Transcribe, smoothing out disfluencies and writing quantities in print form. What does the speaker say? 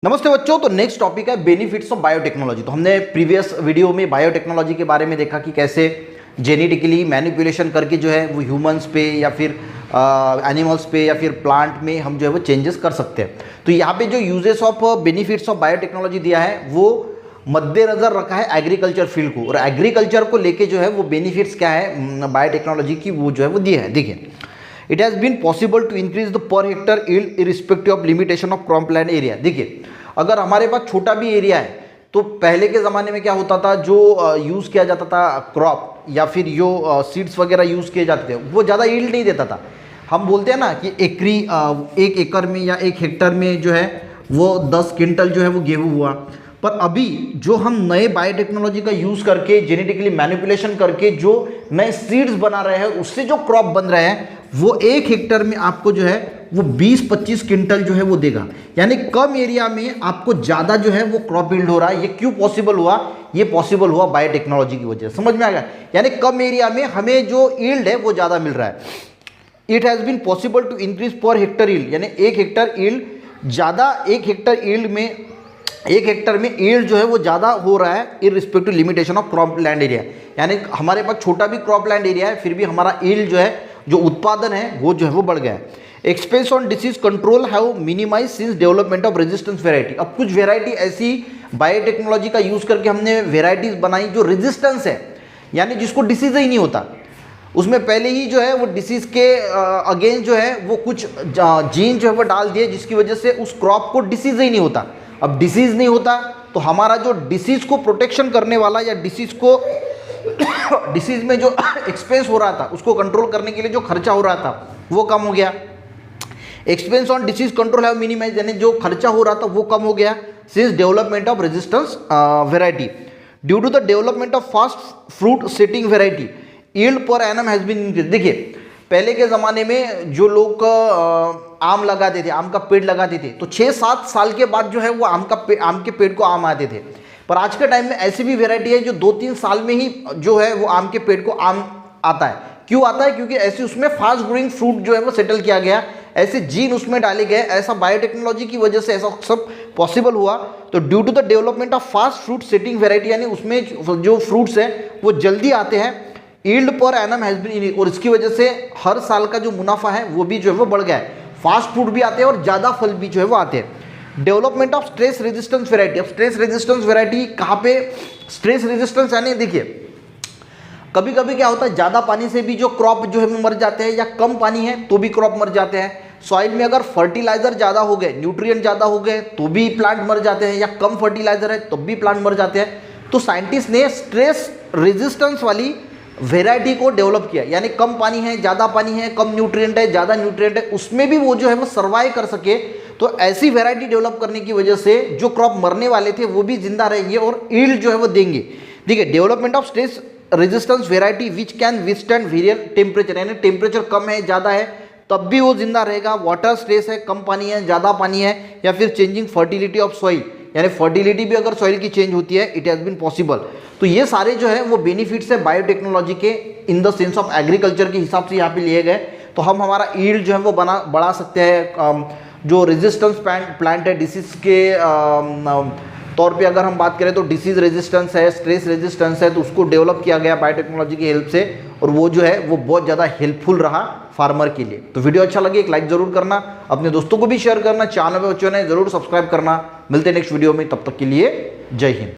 नमस्ते बच्चों। तो नेक्स्ट टॉपिक है बेनिफिट्स ऑफ बायोटेक्नोलॉजी। तो हमने प्रीवियस वीडियो में बायोटेक्नोलॉजी के बारे में देखा कि कैसे जेनेटिकली मैनिपुलेशन करके जो है वो ह्यूमंस पे या फिर एनिमल्स पे या फिर प्लांट में हम जो है वो चेंजेस कर सकते हैं। तो यहाँ पे जो uses of benefits of biotechnology दिया है वो मद्देनजर रखा है एग्रीकल्चर फील्ड को, और एग्रीकल्चर को लेके जो है वो बेनिफिट्स क्या है बायोटेक्नोलॉजी की वो जो है वो दिया है। देखिए, it has been possible to increase the per hectare yield irrespective of limitation of cropland area. देखिए, अगर हमारे पास छोटा भी एरिया है तो पहले के ज़माने में क्या होता था, जो यूज़ किया जाता था क्रॉप या फिर जो सीड्स वगैरह यूज़ किए जाते थे वो ज़्यादा यील्ड नहीं देता था। हम बोलते हैं ना कि एक एकड़ में या एक हेक्टर में जो है वो 10 क्विंटल जो है वो गेहूँ हुआ। पर अभी जो हम नए बायोटेक्नोलॉजी का यूज़ करके जेनेटिकली मैनिपुलेशन करके जो नए सीड्स बना रहे हैं उससे जो क्रॉप बन रहे हैं वो एक हेक्टर में आपको जो है वो 20-25 क्विंटल जो है वो देगा। यानी कम एरिया में आपको ज़्यादा जो है वो क्रॉप यील्ड हो रहा है। ये क्यों पॉसिबल हुआ? ये पॉसिबल हुआ बायोटेक्नोलॉजी की वजह से। समझ में आ गया? यानी कम एरिया में हमें जो यील्ड है वो ज़्यादा मिल रहा है। It has been possible to increase per hectare yield, यानी एक हेक्टर यील्ड ज़्यादा, एक हेक्टर यील्ड में एक हेक्टर में यील्ड जो है वो ज़्यादा हो रहा है irrespective limitation of crop land area. यानी हमारे पास छोटा भी क्रॉप लैंड एरिया है फिर भी हमारा यील्ड जो है, जो उत्पादन है वो जो है वो बढ़ गया है। Expense on disease control have minimise since development of resistance variety. अब कुछ वेराइटी ऐसी बायोटेक्नोलॉजी का यूज़ करके हमने वेराइटीज़ बनाई जो रेजिस्टेंस है, यानी जिसको डिसीज ही नहीं होता। उसमें पहले ही जो है वो डिसीज़ के अगेंस्ट जो है वो कुछ जीन जो है वो डाल दिए जिसकी वजह से उस क्रॉप को डिसीज ही नहीं होता। अब डिसीज़ नहीं होता तो हमारा जो डिसीज़ को प्रोटेक्शन करने वाला या डिसीज़ को डिसीज़ में जो एक्सपेंस हो रहा था उसको कंट्रोल करने के लिए जो खर्चा हो रहा था वो कम हो गया। एक्सपेंस ऑन डिसीज कंट्रोल है मिनिमाइज, यानी जो खर्चा हो रहा था वो कम हो गया since development of resistance variety. Due to the development of fast fruit setting variety yield per annum has been increase. देखिए, पहले के ज़माने में जो लोग आम लगाते थे, आम का पेड़ लगाते थे, तो 6-7 साल के बाद जो है वो आम के पेड़ को आम आते थे। पर आज के टाइम में ऐसी भी वैरायटी है जो 2-3 साल में ही जो है वो आम के पेड़ को आम आता है। क्यों आता है? क्योंकि ऐसे उसमें फास्ट ग्रोइंग फ्रूट जो है वो सेटल किया गया, ऐसे जीन उसमें डाले गए, ऐसा बायोटेक्नोलॉजी की वजह से ऐसा सब पॉसिबल हुआ। तो due to the development of fast fruit setting variety, यानी उसमें जो फ्रूट्स हैं वो जल्दी आते हैं, yield per annum has been, और इसकी वजह से हर साल का जो मुनाफा है वो भी जो है वो बढ़ गया है। फास्ट फूड भी आते हैं और ज़्यादा फल भी जो है वो आते हैं। Development of stress resistance variety. अब स्ट्रेस रेजिस्टेंस वेराइटी कहाँ पे? स्ट्रेस रेजिस्टेंस यानी देखिए, कभी कभी क्या होता है, ज़्यादा पानी से भी जो क्रॉप जो है वो मर जाते हैं, या कम पानी है तो भी क्रॉप मर जाते हैं। सॉइल में अगर फर्टिलाइजर ज़्यादा हो गए, न्यूट्रिएंट ज़्यादा हो गए तो भी प्लांट मर जाते हैं, या कम फर्टिलाइजर है तब भी प्लांट मर जाते हैं। तो साइंटिस्ट ने स्ट्रेस रेजिस्टेंस वाली वेराइटी को डेवलप किया, यानी कम पानी है, ज़्यादा पानी है, कम न्यूट्रिएंट है, ज़्यादा न्यूट्रिएंट है, उसमें भी वो जो है वो सर्वाइव कर सके। तो ऐसी वेराइटी डेवलप करने की वजह से जो क्रॉप मरने वाले थे वो भी जिंदा रहेंगे और यील्ड जो है वो देंगे। ठीक है, development of stress resistance variety which can withstand variable temperature, यानी टेम्परेचर कम है, ज़्यादा है, तब भी वो जिंदा रहेगा। वाटर स्ट्रेस है, कम पानी है, ज़्यादा पानी है, या फिर चेंजिंग फर्टिलिटी ऑफ सॉइल, यानी फर्टिलिटी भी अगर सॉइल की चेंज होती है, इट हैज़ बीन पॉसिबल। तो ये सारे जो है वो बेनिफिट्स है बायोटेक्नोलॉजी के in the sense of agriculture के हिसाब से यहाँ पे लिए गए। तो हम हमारा यील्ड जो है वो बढ़ा सकते हैं। जो रेजिस्टेंस प्लांट है डिसीज़ के तौर पे अगर हम बात करें तो डिसीज़ रेजिस्टेंस है, स्ट्रेस रेजिस्टेंस है, तो उसको डेवलप किया गया बायोटेक्नोलॉजी की हेल्प से, और वो जो है वो बहुत ज़्यादा हेल्पफुल रहा फार्मर के लिए। तो वीडियो अच्छा लगे एक लाइक ज़रूर करना, अपने दोस्तों को भी शेयर करना, चैनल पे बच्चों ने ज़रूर सब्सक्राइब करना। मिलते हैं नेक्स्ट वीडियो में, तब तक के लिए जय हिंद।